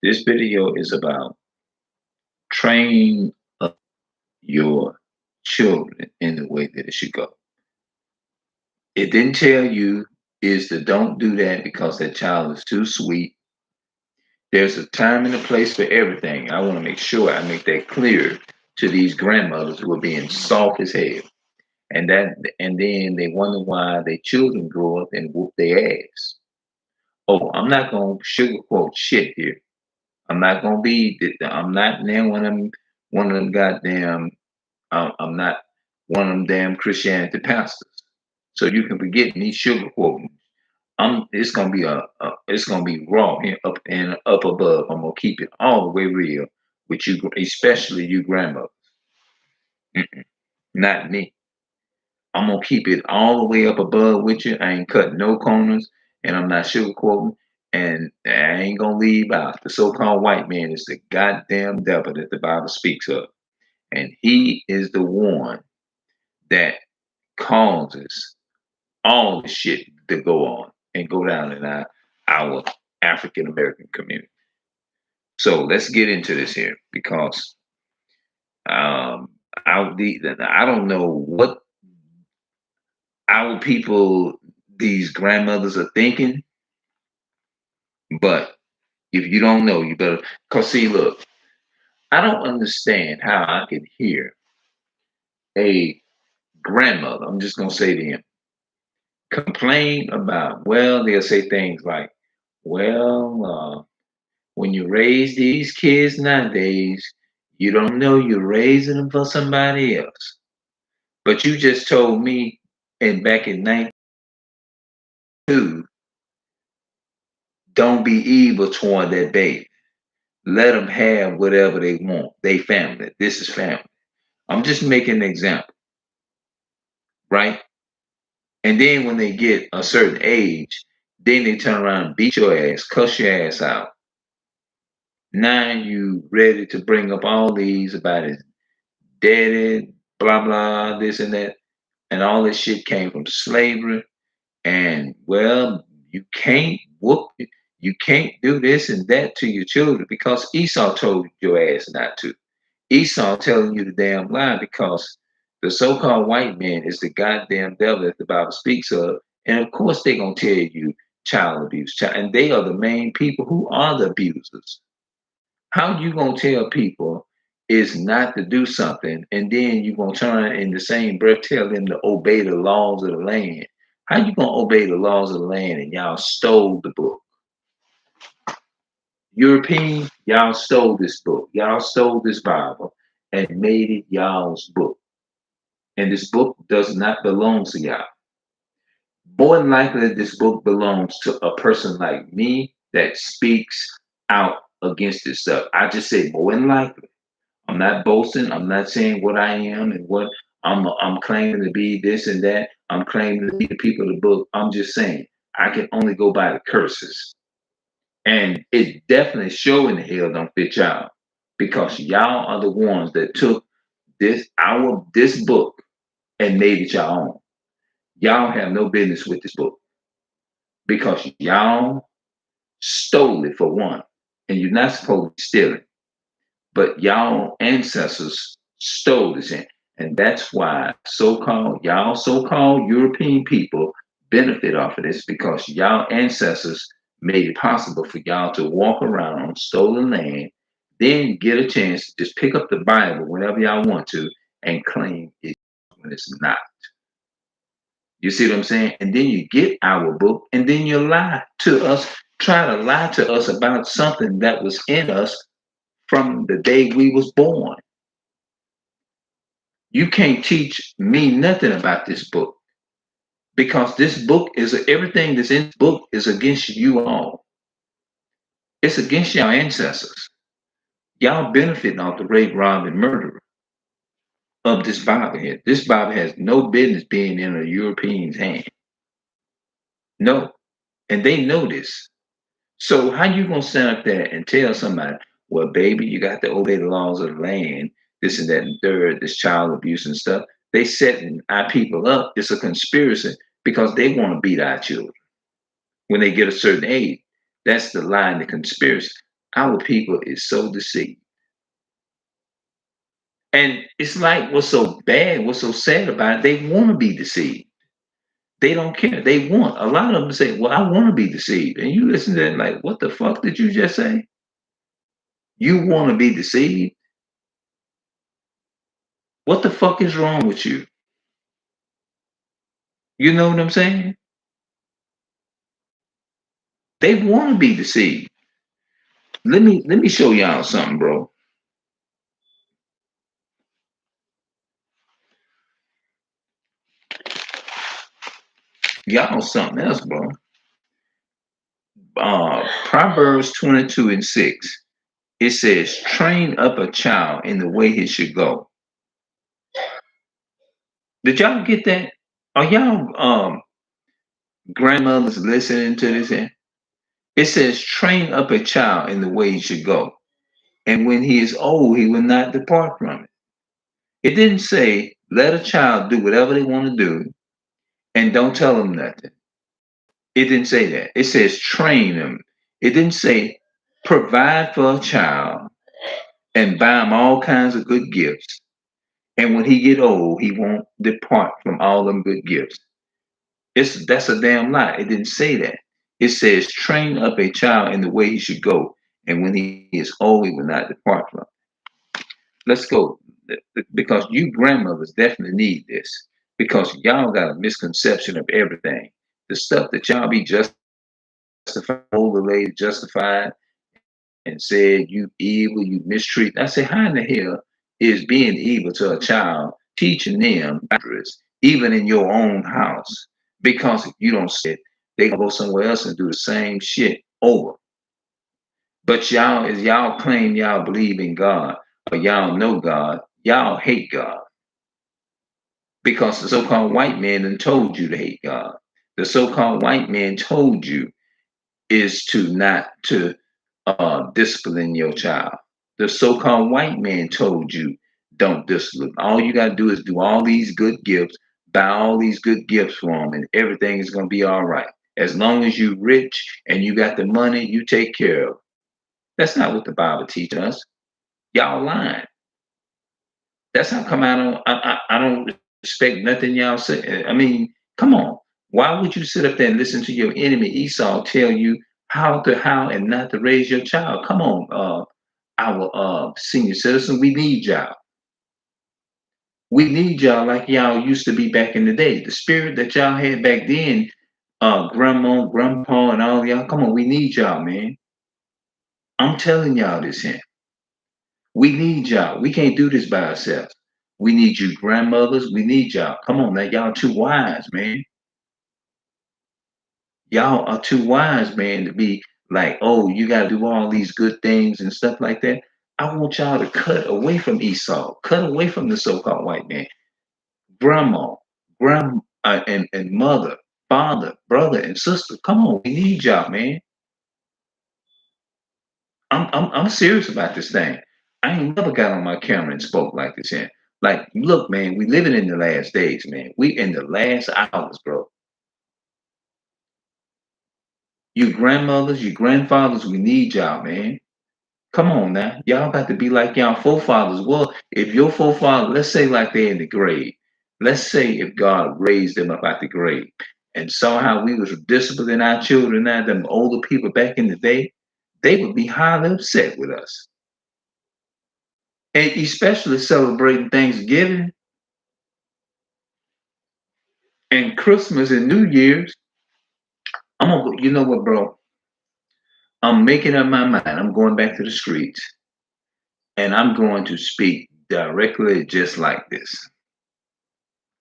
This video is about train up your children in the way that it should go. It didn't tell you is to don't do that because that child is too sweet. There's a time and a place for everything. I want to make sure I make that clear to these grandmothers who are being soft as hell. And then they wonder why their children grow up and whoop their ass. Oh, I'm not gonna sugarcoat shit here. I'm not gonna be. I'm not now one of them goddamn. I'm not one of them damn Christianity pastors. So you can forget me sugarcoating. It's gonna be it's gonna be raw here up and up above. I'm gonna keep it all the way real with you, especially you grandmothers. Mm-mm, not me. I'm gonna keep it all the way up above with you. I ain't cutting no corners, and I'm not sugarcoating. And I ain't gonna leave out the so-called white man is the goddamn devil that the Bible speaks of, and he is the one that causes all the shit to go on and go down in our African American community. So let's get into this here because um, I don't know what our people, these grandmothers are thinking, but if you don't know, you better. Cause see, look, I don't understand how I can hear a grandmother. I'm just gonna say to him, complain about. Well, they'll say things like, "Well, when you raise these kids nowadays, you don't know you're raising them for somebody else." But you just told me, and back in '92, don't be evil toward that baby. Let them have whatever they want. They family. This is family. I'm just making an example, right? And then when they get a certain age, then they turn around and beat your ass, cuss your ass out. Now you ready to bring up all these about his daddy, blah blah, this and that, and all this shit came from slavery. And well, you can't do this and that to your children because Esau told your ass not to. Esau telling you the damn lie because the so-called white man is the goddamn devil that the Bible speaks of. And of course they're gonna tell you child abuse. And they are the main people who are the abusers. How you gonna tell people is not to do something and then you gonna turn in the same breath tell them to obey the laws of the land? How you gonna obey the laws of the land and y'all stole the book? European, y'all stole this book. Y'all stole this Bible and made it y'all's book. And this book does not belong to y'all. More than likely, this book belongs to a person like me that speaks out against this stuff. I just say more than likely. I'm not boasting. I'm not saying what I am and what I'm claiming to be this and that. I'm claiming to be the people of the book. I'm just saying I can only go by the curses. And it definitely showing the hell don't fit y'all because y'all are the ones that took this book and made it your own. Y'all have no business with this book because y'all stole it for one, and you're not supposed to be stealing. But y'all ancestors stole this in, and that's why so-called European people benefit off of this because y'all ancestors made it possible for y'all to walk around on stolen land, then get a chance to just pick up the Bible whenever y'all want to and claim it when it's not. You see what I'm saying? And then you get our book, and then you lie to us, try to lie to us about something that was in us from the day we was born. You can't teach me nothing about this book because this book is everything that's in this book is against you all. It's against your ancestors. Y'all benefiting off the rape, rob, and murder of this Bible here. This Bible has no business being in a European's hand. No. And they know this. So how you gonna stand up there and tell somebody, well, baby, you got to obey the laws of the land, this and that and third, this child abuse and stuff. They setting our people up. It's a conspiracy because they want to beat our children when they get a certain age. That's the lie in the conspiracy. Our people is so deceived. And it's like what's so bad, what's so sad about it, they want to be deceived. They don't care. They want. A lot of them say, well, I want to be deceived. And you listen to that like, what the fuck did you just say? You want to be deceived? What the fuck is wrong with you? You know what I'm saying? They want to be deceived. Let me show y'all something, bro. Y'all something else, bro. Proverbs 22:6. It says, train up a child in the way he should go. Did y'all get that? Are y'all grandmothers listening to this here? It says, train up a child in the way he should go. And when he is old, he will not depart from it. It didn't say, let a child do whatever they want to do and don't tell them nothing. It didn't say that. It says, train them. It didn't say, provide for a child and buy him all kinds of good gifts. And when he get old, he won't depart from all them good gifts. That's a damn lie. It didn't say that. It says, train up a child in the way he should go, and when he is old, he will not depart from it. Let's go. Because you grandmothers definitely need this. Because y'all got a misconception of everything. The stuff that y'all be justified, older lady justified, and said you evil, you mistreat. I say, how in the hell is being evil to a child teaching them boundaries, even in your own house? Because if you don't say it, they gonna go somewhere else and do the same shit over. But y'all, as y'all claim y'all believe in God or y'all know God, y'all hate God because the so-called white man done told you to hate God. The so-called white man told you is to not to discipline your child. The so-called white man told you don't discipline. All you got to do is do all these good gifts, buy all these good gifts for them, and everything is going to be all right. As long as you rich and you got the money, you take care of. That's not what the Bible teaches us. Y'all lying. That's how come I don't respect nothing y'all say. I mean, come on. Why would you sit up there and listen to your enemy Esau tell you how and not to raise your child? Come on, our senior citizen, we need y'all. We need y'all like y'all used to be back in the day. The spirit that y'all had back then, grandma, grandpa, and all y'all. Come on, we need y'all, man. I'm telling y'all this here. We need y'all. We can't do this by ourselves. We need you grandmothers. We need y'all. Come on now, y'all too wise, man. Y'all are too wise, man, to be like, oh, you got to do all these good things and stuff like that. I want y'all to cut away from Esau, cut away from the so-called white man. Grandma, and mother, father, brother, and sister. Come on, we need y'all, man. I'm serious about this thing. I ain't never got on my camera and spoke like this here. Like, look, man, we living in the last days, man. We in the last hours, bro. You grandmothers, you grandfathers, we need y'all, man. Come on now. Y'all got to be like y'all forefathers. Well, if your forefather, let's say like they're in the grave. Let's say if God raised them up out the grave and saw how we was disciplining our children, now them older people back in the day, they would be highly upset with us. And especially celebrating Thanksgiving and Christmas and New Year's. You know what, bro? I'm making up my mind. I'm going back to the streets and I'm going to speak directly just like this.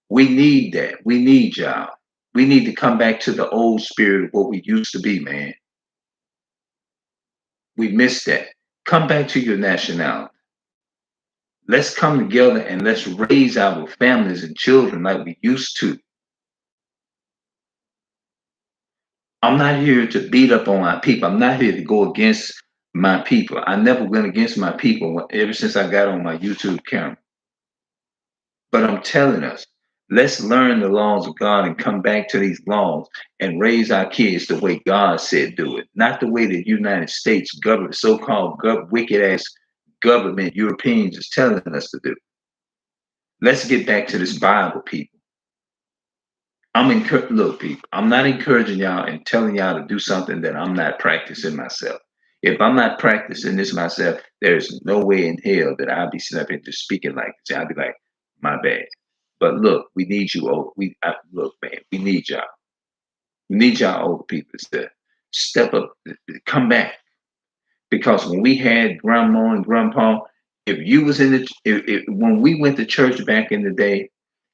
We need that. We need y'all. We need to come back to the old spirit of what we used to be, man. We missed that. Come back to your nationality. Let's come together and let's raise our families and children like we used to. I'm not here to beat up on my people. I'm not here to go against my people. I never went against my people ever since I got on my YouTube camera. But I'm telling us, Let's learn the laws of God and come back to these laws and raise our kids the way God said do it, not the way the United States government, so-called wicked ass government Europeans is telling us to do. Let's get back to this Bible, people. Look, people, I'm not encouraging y'all and telling y'all to do something that I'm not practicing myself. If I'm not practicing this myself, there's no way in hell that I'll be sitting up here just speaking like this. I'll be like, my bad. But look, we need you. Look, man, we need y'all. We need y'all older people to step up, come back. Because when we had grandma and grandpa, if you was in the, when we went to church back in the day,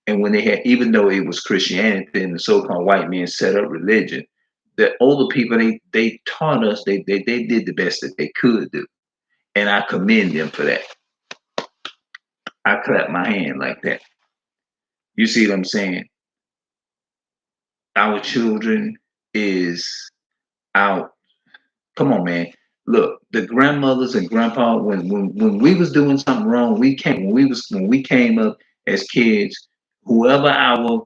and when they had, even though it was Christianity and the so-called white men set up religion, the older people they taught us, they did the best that they could do, and I commend them for that. I clap my hand like that. You see what I'm saying? Our children is out. Come on, man. Look, the grandmothers and grandpa, when we was doing something wrong, when we came up as kids, whoever our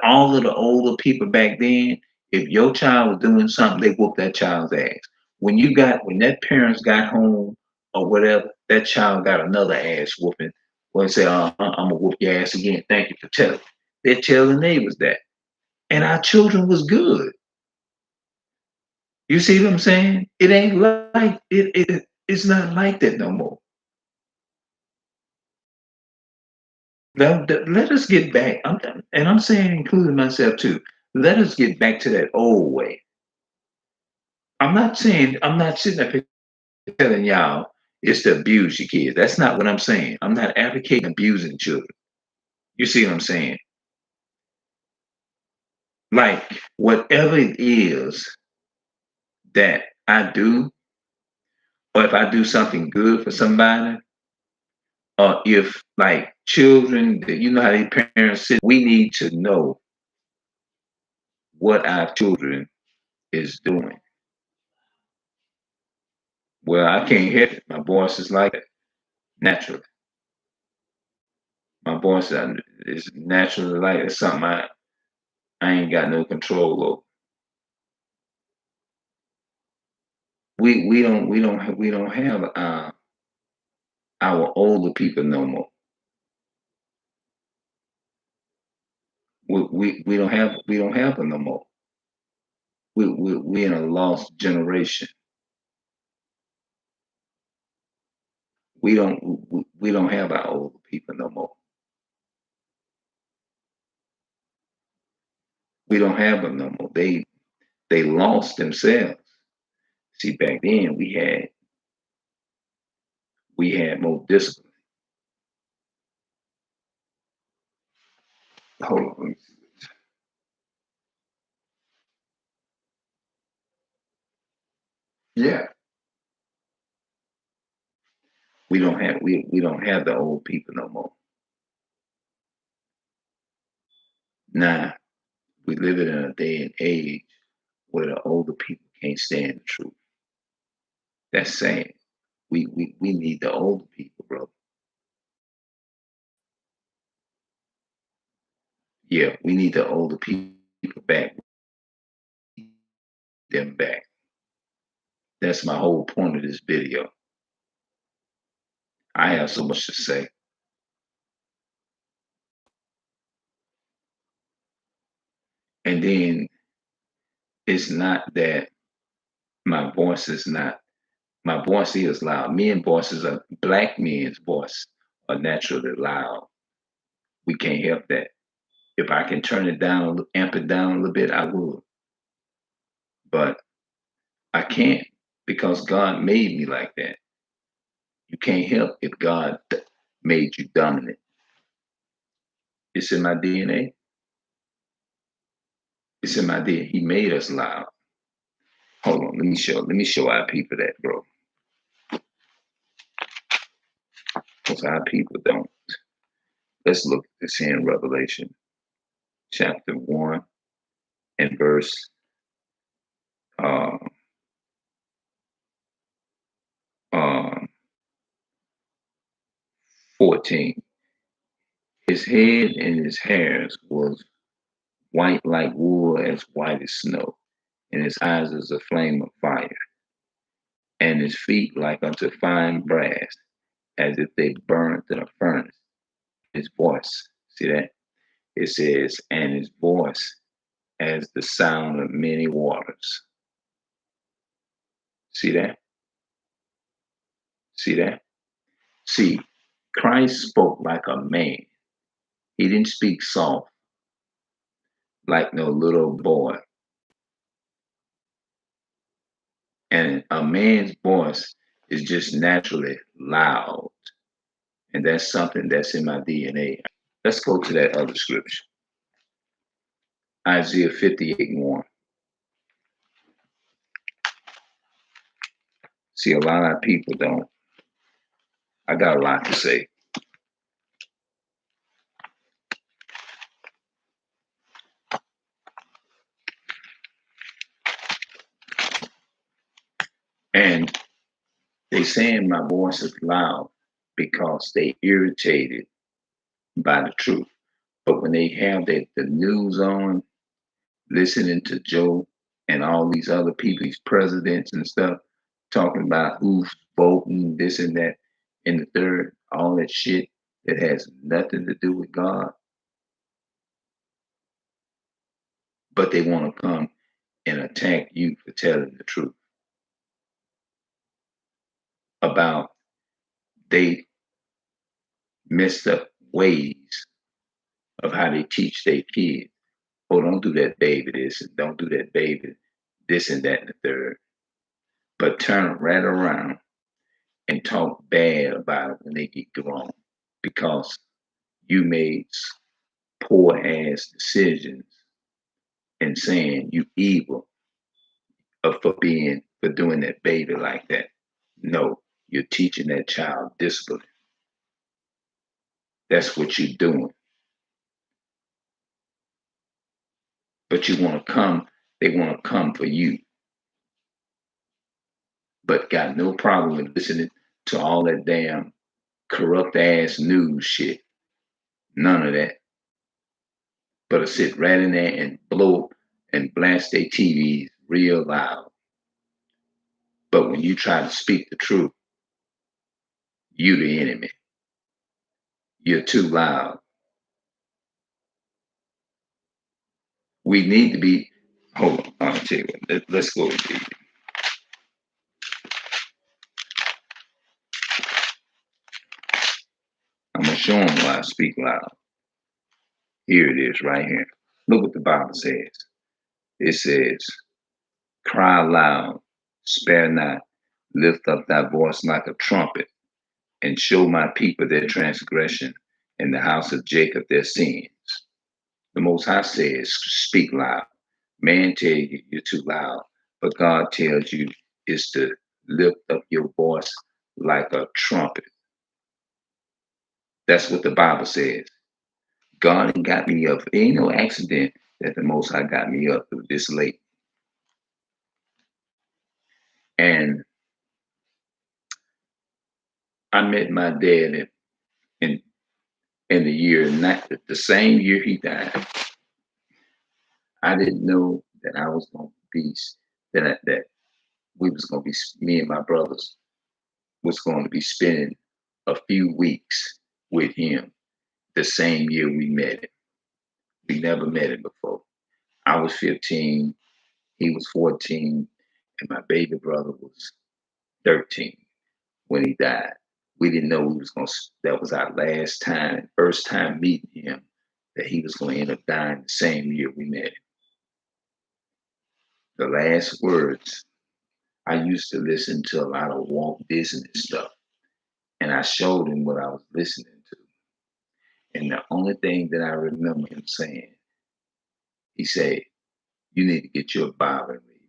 all of the older people back then, if your child was doing something, they whooped that child's ass. When that parents got home or whatever, that child got another ass whooping. Or say, I'm gonna whoop your ass again. Thank you for telling. They tell the neighbors that. And our children was good. You see what I'm saying? It ain't like it's not like that no more. Now, let us get back. And I'm saying, including myself too. Let us get back to that old way. I'm not sitting up here telling y'all it's to abuse your kids. That's not what I'm saying. I'm not advocating abusing children. You see what I'm saying? Like whatever it is that I do, or if I do something good for somebody, or if like children, you know how they parents sit, we need to know what our children is doing. Well, I can't help it. My voice is like that naturally. My voice is naturally like it's something I ain't got no control over. We don't have our older people no more. We don't have them no more. We in a lost generation. We don't have our older people no more. We don't have them no more. They lost themselves. See, back then we had more discipline. Hold on, let me see. Yeah, we don't have the old people no more. Now we live in a day and age where the older people can't stand the truth. That's sad. We need the older people, bro. Yeah, we need the older people back, them back. That's my whole point of this video. I have so much to say. And then it's not that my voice is not, my voice is loud. Black men's voice are naturally loud. We can't help that. If I can turn it down, amp it down a little bit, I would. But I can't because God made me like that. You can't help if God made you dominant. It's in my DNA. It's in my DNA. He made us loud. Hold on, let me show our people that, bro. Because our people don't. Let's look at this here in Revelation chapter 1 and verse uh, um, 14. His head and his hairs was white like wool, as white as snow, and his eyes as a flame of fire, and his feet like unto fine brass, as if they burnt in a furnace. His voice, see that? It says, and his voice as the sound of many waters. See that? See that? See, Christ spoke like a man. He didn't speak soft like no little boy. And a man's voice is just naturally loud. And that's something that's in my DNA. Let's go to that other scripture. Isaiah 58:1. See, a lot of people don't. I got a lot to say. And they saying my voice is loud because they irritated by the truth. But when they have the news on, listening to Joe and all these other people, these presidents and stuff, talking about who's voting, this and that, and the third, all that shit that has nothing to do with God, but they want to come and attack you for telling the truth about they messed up ways of how they teach their kids. Oh, don't do that, baby, this, and don't do that, baby, this and that and the third. But turn right around and talk bad about it when they get grown because you made poor ass decisions and saying you evil for doing that baby like that. No, you're teaching that child discipline. That's what you're doing. But you want to come, they want to come for you, but got no problem with listening to all that damn corrupt ass news shit. None of that. But to sit right in there and blow and blast their TVs real loud. But when you try to speak the truth, you the enemy. You're too loud. We need to be. Hold on, I'll tell you what. Let's go with it. I'm gonna show them why I speak loud. Here it is, right here. Look what the Bible says. It says, "Cry loud, spare not, lift up thy voice like a trumpet, and show my people their transgression, and the house of Jacob their sins." The Most High says, "Speak loud." Man tell you you're too loud, but God tells you is to lift up your voice like a trumpet. That's what the Bible says. God ain't got me up. It ain't no accident that the Most High got me up this late. And I met my dad in in the year, not the same year he died. I didn't know that I was going to be that we was going to be me and my brothers was going to be spending a few weeks with him the same year we met him. We never met him before. I was 15, he was 14, and my baby brother was 13 when he died. We didn't know we was going to, that was our last time, first time meeting him, that he was going to end up dying the same year we met him. The last words, I used to listen to a lot of Walt Disney stuff, and I showed him what I was listening to. And the only thing that I remember him saying, he said, "You need to get your Bible and read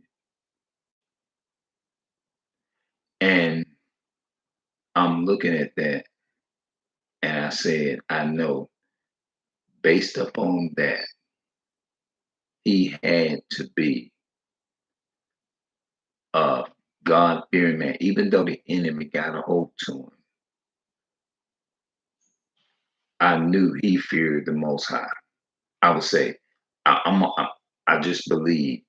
it." And I'm looking at that and I said, I know based upon that, he had to be a God fearing man, even though the enemy got a hold to him. I knew he feared the Most High. I would say, I just believe,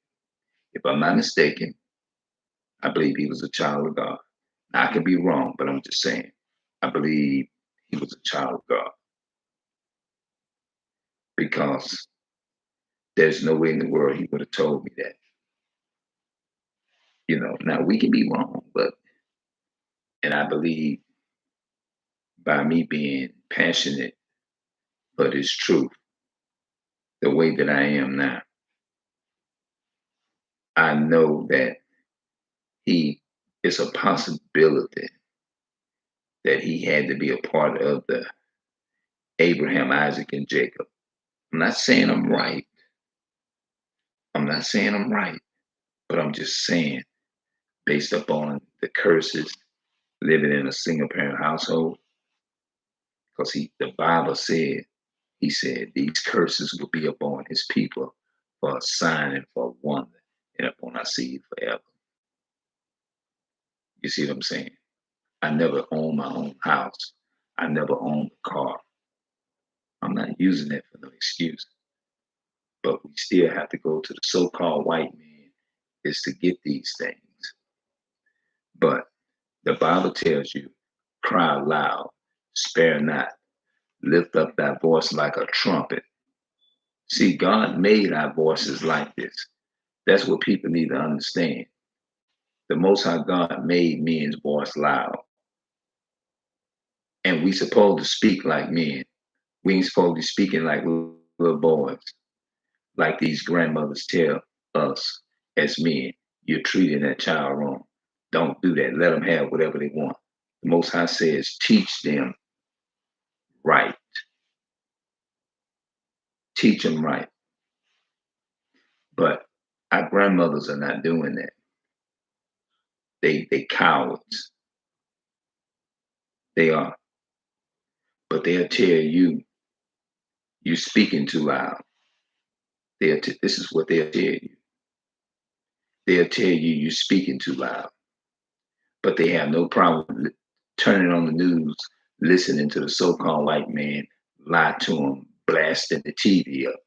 if I'm not mistaken, I believe he was a child of God. Now, I could be wrong, but I'm just saying, I believe he was a child of God because there's no way in the world he would have told me that. Now we can be wrong, and I believe by me being passionate, but it's true, the way that I am now, I know that he it's a possibility that he had to be a part of the Abraham, Isaac, and Jacob. I'm not saying I'm right. I'm not saying I'm right, but I'm just saying, based upon the curses living in a single parent household, because the Bible said, he said, these curses will be upon his people for a sign and for a wonder, and upon our seed forever. You see what I'm saying? I never owned my own house. I never owned a car. I'm not using that for no excuse. But we still have to go to the so-called white man is to get these things. But the Bible tells you, cry loud, spare not, lift up thy voice like a trumpet. See, God made our voices like this. That's what people need to understand. The Most High God made men's voice loud. And we supposed to speak like men. We ain't supposed to be speaking like little boys, like these grandmothers tell us as men. You're treating that child wrong. Don't do that. Let them have whatever they want. The Most High says, teach them right. Teach them right. But our grandmothers are not doing that. They cowards. They are. But they'll tell you you're speaking too loud. This is what they'll tell you. They'll tell you you're speaking too loud. But they have no problem turning on the news, listening to the so-called white man lie to them, blasting the TV up.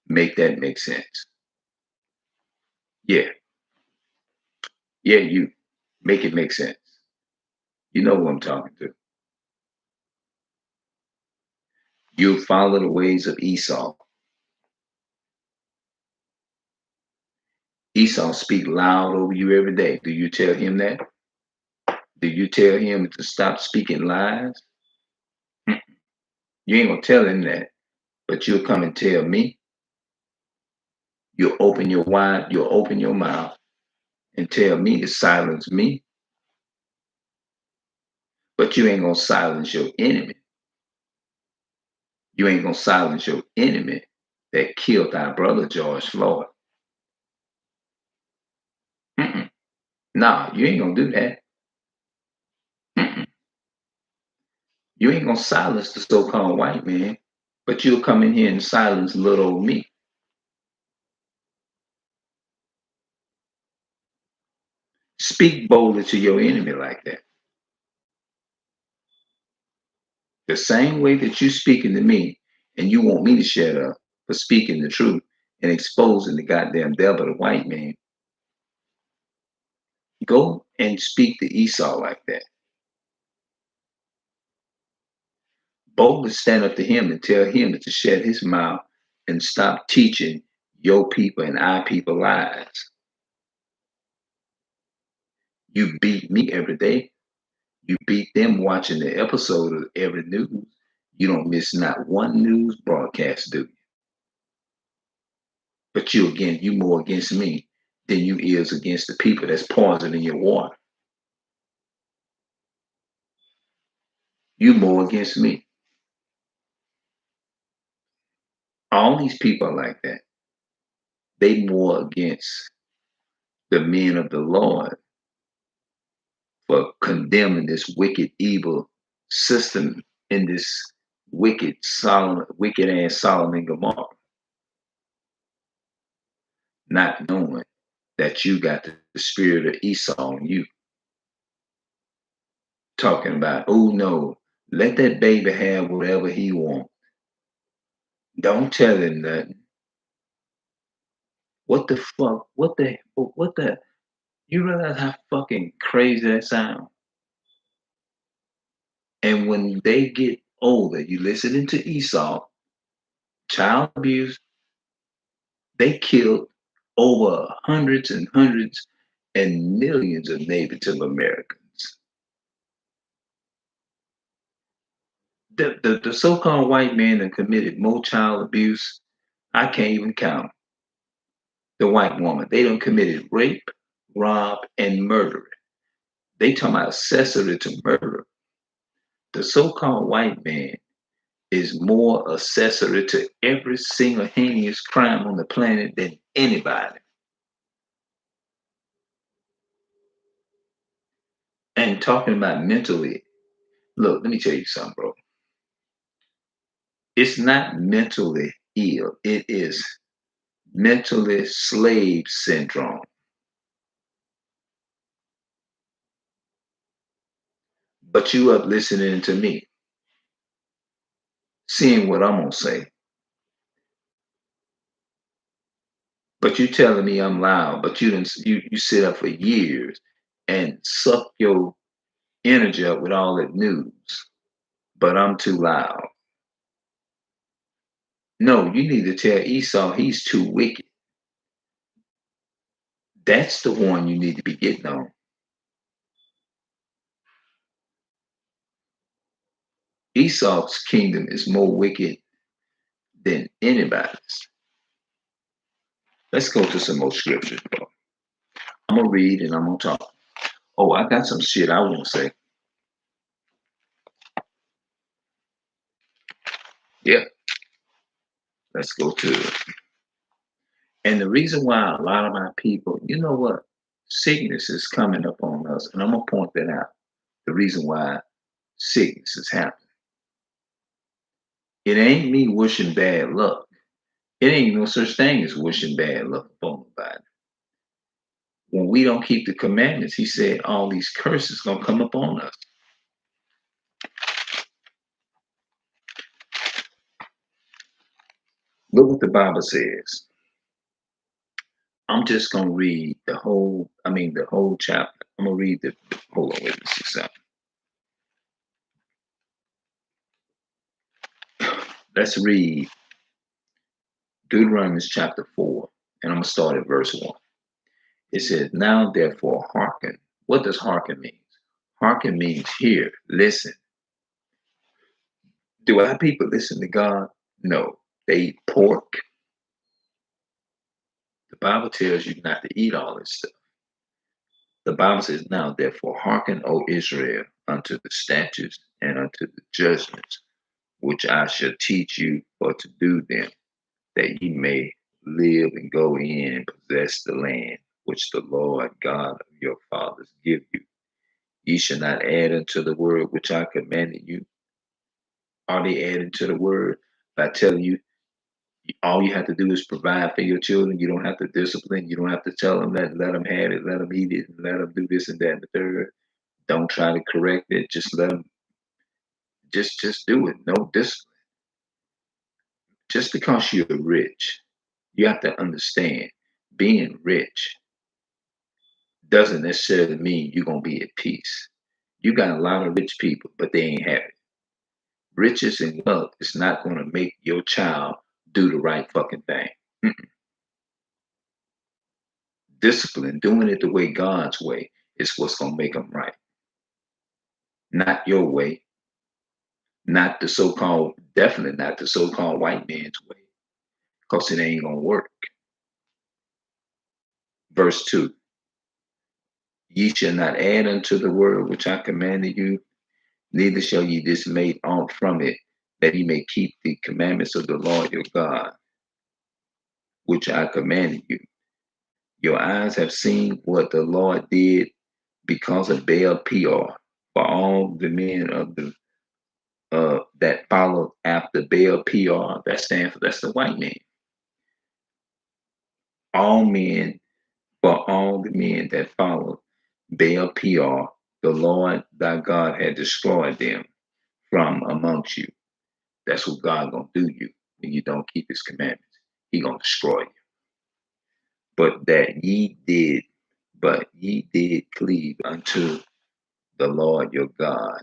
Make that make sense. Yeah. Yeah, you make it make sense. You know who I'm talking to. You'll follow the ways of Esau. Esau speak loud over you every day. Do you tell him that? Do you tell him to stop speaking lies? You ain't gonna tell him that, but you'll come and tell me. You'll open your mouth and tell me to silence me, but you ain't gonna silence your enemy. You ain't gonna silence your enemy that killed our brother George Floyd. Mm-mm. Nah, you ain't gonna do that. Mm-mm. You ain't gonna silence the so-called white man, but you'll come in here and silence little old me. Speak boldly to your enemy like that. The same way that you speaking to me and you want me to shut up for speaking the truth and exposing the goddamn devil, the white man, go and speak to Esau like that. Boldly stand up to him and tell him to shut his mouth and stop teaching your people and our people lies. You beat me every day. You beat them watching the episode of every news. You don't miss not one news broadcast, do you? But you more against me than you is against the people that's poisoning your water. You more against me. All these people are like that. They more against the men of the Lord for condemning this wicked, evil system in this wicked ass Solomon Gomorrah, not knowing that you got the spirit of Esau on you. talking about, oh no, let that baby have whatever he wants. Don't tell him nothing. What the fuck? What the? You realize how fucking crazy that sounds? And when they get older, you listening to Esau, child abuse, they killed over hundreds and hundreds and millions of Native Americans. The so-called white man that committed more child abuse, I can't even count. The white woman, they done committed rape, rob, and murder. They talking about accessory to murder. The so-called white man is more accessory to every single heinous crime on the planet than anybody. And talking about mentally, look, let me tell you something, bro. It's not mentally ill. It is mentally slave syndrome. But you up listening to me, seeing what I'm gonna say. But you telling me I'm loud, but you sit up for years and suck your energy up with all that news. But I'm too loud. No, you need to tell Esau he's too wicked. That's the one you need to be getting on. Esau's kingdom is more wicked than anybody's. Let's go to some more scriptures, bro. I'm gonna read and I'm gonna talk. Oh, I got some shit I want to say. Yeah, let's go to it. And the reason why a lot of my people, you know what, sickness is coming up on us, and I'm gonna point that out. The reason why sickness is happening. It ain't me wishing bad luck. It ain't no such thing as wishing bad luck upon nobody. When we don't keep the commandments, he said all these curses gonna come upon us. Look what the Bible says. I'm just gonna read the whole chapter. I'm gonna read the hold on, wait a second. Let's read Deuteronomy chapter 4, and I'm gonna start at verse 1. It says, now therefore hearken. What does hearken mean? Hearken means hear, listen. Do our people listen to God? No. They eat pork. The Bible tells you not to eat all this stuff. The Bible says, now therefore hearken, O Israel, unto the statutes and unto the judgments, which I shall teach you for to do them, that ye may live and go in and possess the land which the Lord God of your fathers give you. Ye shall not add unto the word which I commanded you. Are they adding to the word by telling you all you have to do is provide for your children? You don't have to discipline. You don't have to tell them that let them have it, let them eat it, and let them do this and that and the third. Don't try to correct it. Just let them. Just do it. No discipline. Just because you're rich, you have to understand. Being rich doesn't necessarily mean you're gonna be at peace. You got a lot of rich people, but they ain't happy. Riches and wealth is not gonna make your child do the right fucking thing. Mm-mm. Discipline, doing it the way God's way, is what's gonna make them right. Not your way, not the so-called, definitely not the so-called white man's way, because it ain't gonna work. Verse 2. Ye shall not add unto the word which I commanded you, neither shall ye dismay aught from it, that ye may keep the commandments of the Lord your God, which I commanded you. Your eyes have seen what the Lord did because of Baal Peor, for all the men of the that followed after Baal Peor, that's the white man. All men, for all the men that followed Baal Peor, the Lord thy God had destroyed them from amongst you. That's what God gonna do you when you don't keep his commandments. He gonna destroy you. But that ye did cleave unto the Lord your God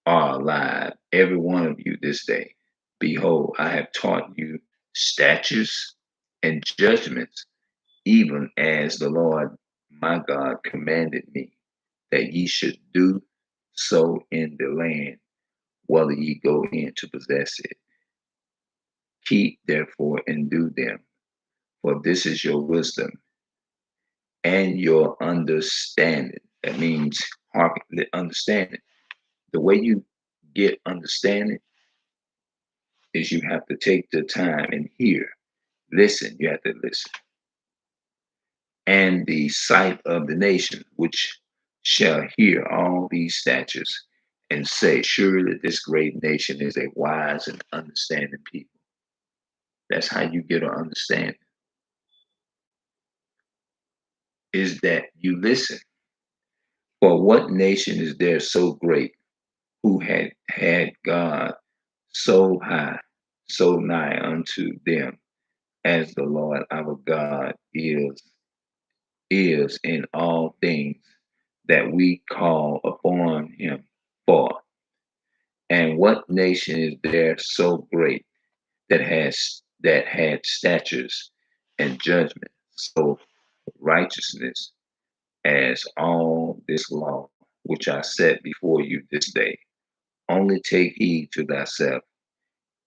are alive, every one of you this day. Behold, I have taught you statutes and judgments, even as the Lord my God commanded me, that ye should do so in the land, whether ye go in to possess it. Keep therefore and do them, for this is your wisdom and your understanding. That means understanding. The way you get understanding is you have to take the time and hear, listen. You have to listen. And the sight of the nation, which shall hear all these statutes and say, surely this great nation is a wise and understanding people. That's how you get an understanding, is that you listen. For what nation is there so great who had God so high, so nigh unto them as the Lord our God is in all things that we call upon him for? And what nation is there so great that had statutes and judgment, so righteousness as all this law which I set before you this day? Only take heed to thyself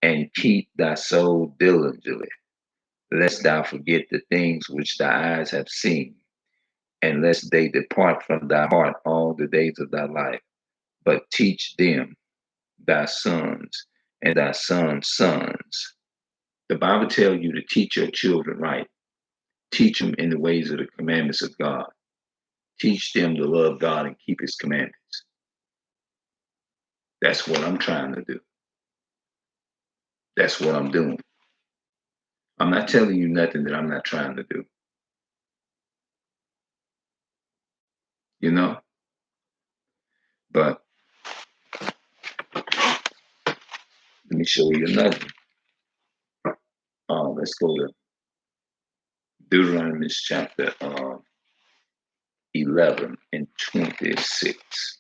and keep thy soul diligently, lest thou forget the things which thy eyes have seen, and lest they depart from thy heart all the days of thy life. But teach them thy sons and thy sons' sons. The Bible tells you to teach your children right. Teach them in the ways of the commandments of God. Teach them to love God and keep his commandments. That's what I'm trying to do. That's what I'm doing. I'm not telling you nothing that I'm not trying to do. You know? But let me show you another. Let's go to Deuteronomy chapter 11 and 26.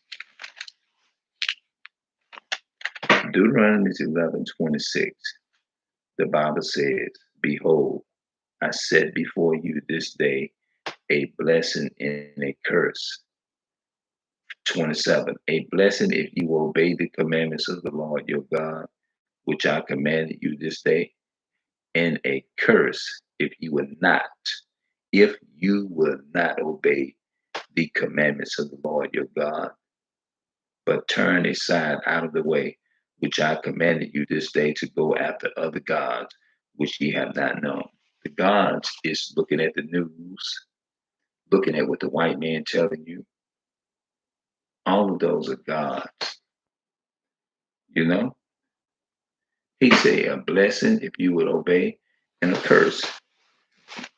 Deuteronomy 11:26. The Bible says, behold, I set before you this day a blessing and a curse. 27. A blessing if you obey the commandments of the Lord your God, which I commanded you this day, and a curse if you will not obey the commandments of the Lord your God, but turn aside out of the way which I commanded you this day to go after other gods which ye have not known. The gods is looking at the news, looking at what the white man telling you. All of those are gods, you know? He say a blessing if you would obey, and a curse.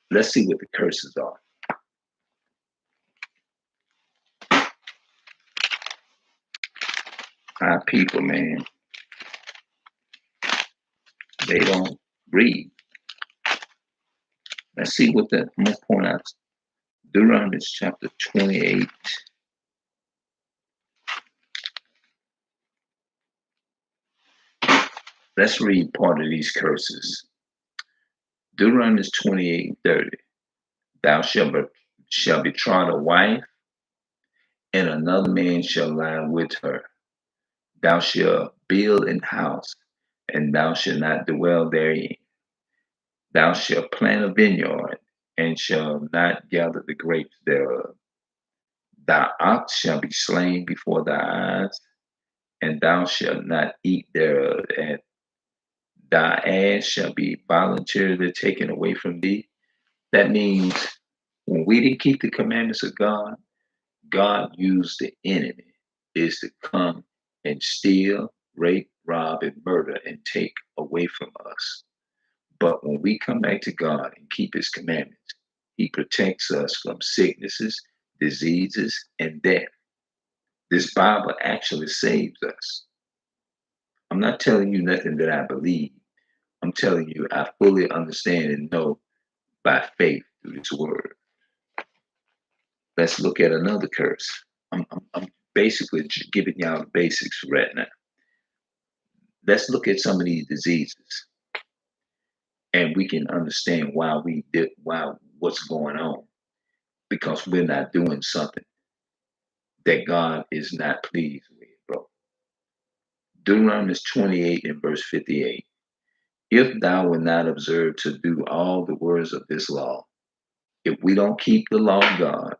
Let's see what the curses are. Our people, man, they don't read. Let's see what I'm gonna point out. Deuteronomy chapter 28. Let's read part of these curses. Deuteronomy 28:30. Thou shalt betroth a wife, and another man shall lie with her. Thou shalt build an house, and thou shalt not dwell therein. Thou shalt plant a vineyard, and shalt not gather the grapes thereof. Thy ox shall be slain before thy eyes, and thou shalt not eat thereof. And thy ass shall be voluntarily taken away from thee. That means when we didn't keep the commandments of God, God used the enemy is to come and steal, rape, rob, and murder and take away from us. But when we come back to God and keep his commandments, he protects us from sicknesses, diseases, and death. This Bible actually saves us. I'm not telling you nothing that I believe. I'm telling you I fully understand and know by faith through this word. Let's look at another curse. I'm basically just giving y'all the basics right now. Let's look at some of these diseases, and we can understand why we did why what's going on because we're not doing something that God is not pleased with, bro. Deuteronomy 28 and verse 58. If thou wilt not observe to do all the words of this law, if we don't keep the law of God,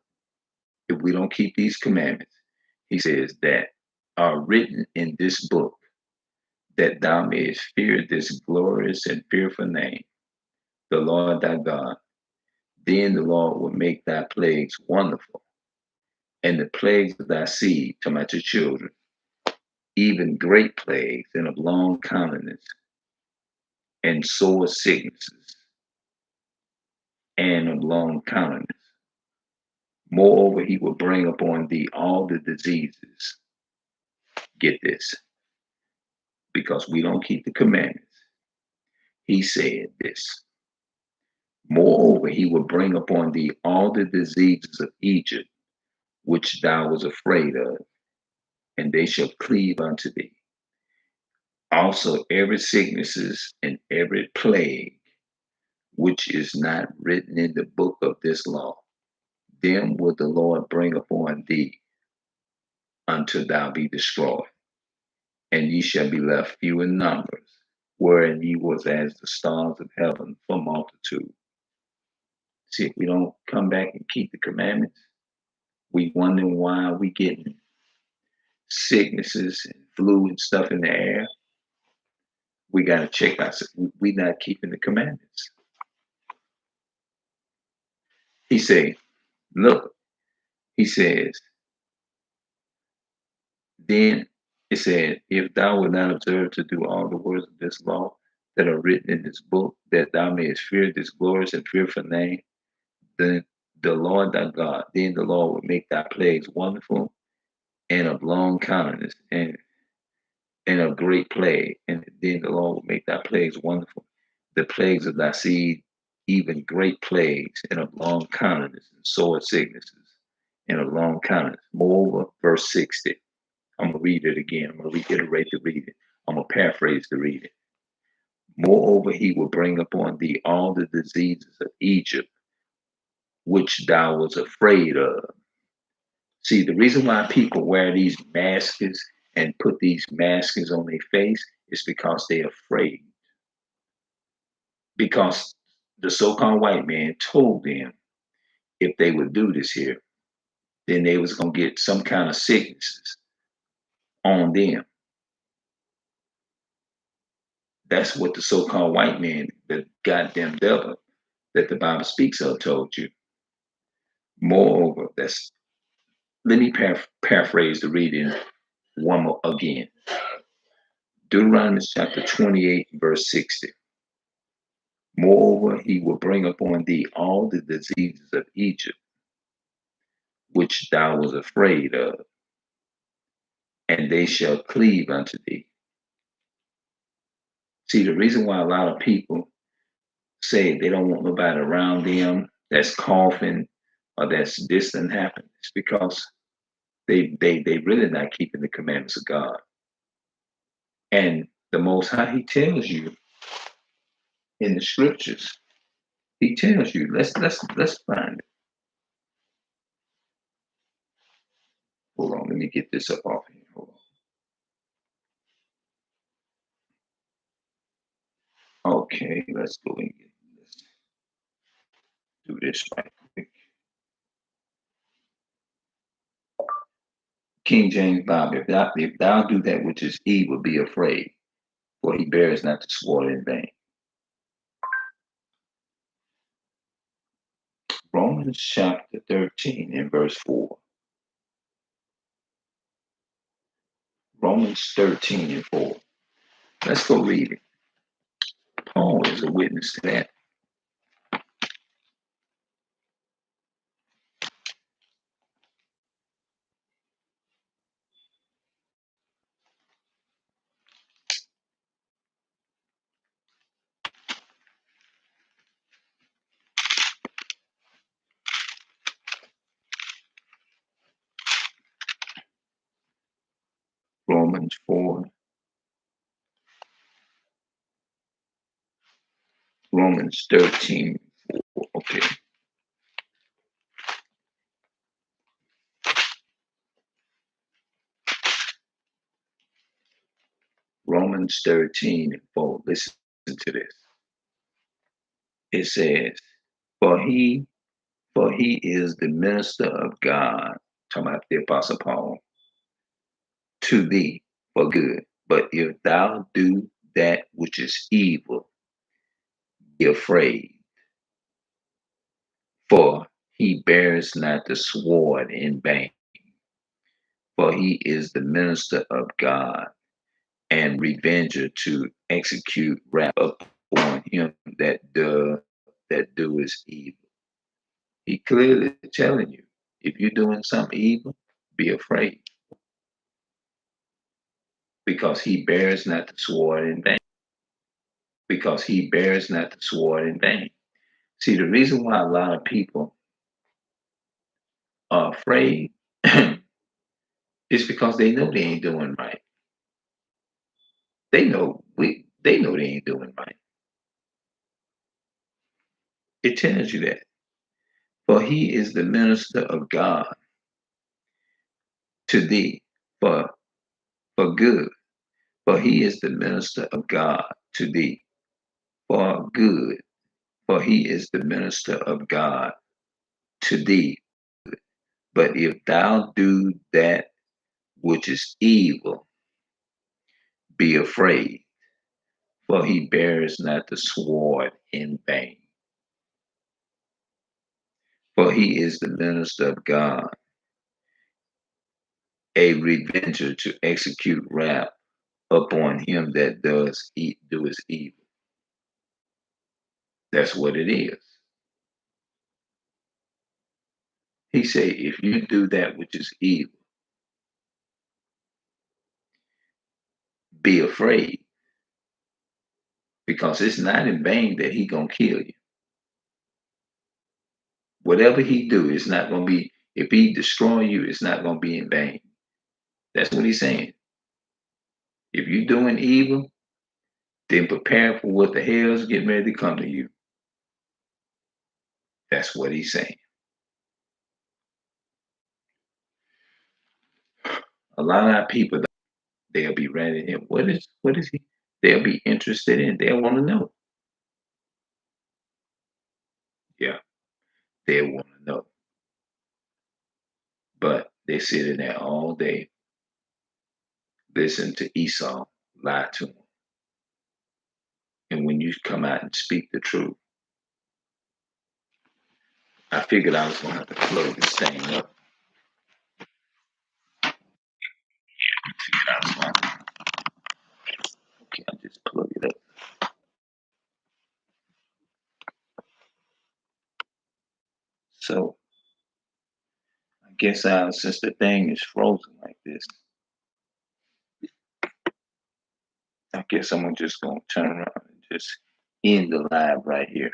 if we don't keep these commandments, he says that are written in this book, that thou mayest fear this glorious and fearful name, the Lord thy God. Then the Lord will make thy plagues wonderful, and the plagues of thy seed, talking about your children, even great plagues and of long continuance, and sore sicknesses, and of long continuance. Moreover, he will bring upon thee all the diseases. Get this, because we don't keep the commandments. He said this. Moreover, he will bring upon thee all the diseases of Egypt, which thou was afraid of, and they shall cleave unto thee. Also, every sicknesses and every plague, which is not written in the book of this law, them will the Lord bring upon thee until thou be destroyed, and ye shall be left few in numbers, wherein ye was as the stars of heaven for multitude. See, if we don't come back and keep the commandments, we wonder why we getting sicknesses and flu and stuff in the air. We got to check ourselves. We not keeping the commandments. He say, look, he says, then it said, if thou wilt not observe to do all the words of this law that are written in this book, that thou mayest fear this glorious and fearful name, then the Lord thy God, then the Lord will make thy plagues wonderful and of long continuance and of great plague. And then the Lord will make thy plagues wonderful, the plagues of thy seed, even great plagues and of long continuance and sore sicknesses and of long continuance. Moreover, verse 60. I'm going to read it again. I'm going to reiterate the reading. I'm going to paraphrase the reading. Moreover, he will bring upon thee all the diseases of Egypt, which thou was afraid of. See, the reason why people wear these masks and put these masks on their face is because they're afraid. Because the so-called white man told them if they would do this here, then they was going to get some kind of sicknesses on them. That's what the so-called white man, the goddamn devil that the Bible speaks of, told you. Moreover, let me paraphrase the reading one more again. Deuteronomy chapter 28, verse 60. Moreover, he will bring upon thee all the diseases of Egypt, which thou was afraid of, and they shall cleave unto thee. See, the reason why a lot of people say they don't want nobody around them that's coughing or that's this and happen, it's because they really not keeping the commandments of God. And the Most High, he tells you in the scriptures, he tells you, let's find it. Hold on, let me get this up off here. Hold on. Okay, let's go and let's do this right quick. King James Bible, if thou do that which is evil, be afraid, for he bears not the sword in vain. Romans chapter 13 and verse 4. Romans 13 and 4. Let's go read it. Paul is a witness to that. Romans 4, Romans 13. Okay. Romans 13 and 4. Listen to this. It says, For he is the minister of God, talking about the Apostle Paul, to thee for good. But if thou do that which is evil, be afraid, for he bears not the sword in vain. For he is the minister of God and revenger to execute wrath upon him that doeth evil. He clearly telling you, if you're doing something evil, be afraid, because he bears not the sword in vain. Because he bears not the sword in vain. See, the reason why a lot of people are afraid is because they know they ain't doing right. They know they ain't doing right. It tells you that. For he is the minister of God to thee for good. For he is the minister of God to thee for good. For he is the minister of God to thee. But if thou do that which is evil, be afraid, for he bears not the sword in vain. For he is the minister of God, a revenger to execute wrath upon him that doeth evil. That's what it is. He say, if you do that which is evil, be afraid, because it's not in vain that he gonna kill you. Whatever he do, it's not gonna be. If he destroy you, it's not gonna be in vain. That's what he's saying. If you're doing evil, then prepare for what the hell's getting ready to come to you. That's what he's saying. A lot of people, they'll be ready. And what is he? They'll be interested in. They'll want to know. Yeah, they'll want to know. But they sit in there all day, listen to Esau lie to them. And when you come out and speak the truth, I figured I was gonna have to close this thing up. I was gonna, okay, I'll just plug it up. So I guess since the thing is frozen like this, I guess I'm just gonna turn around and just end the live right here.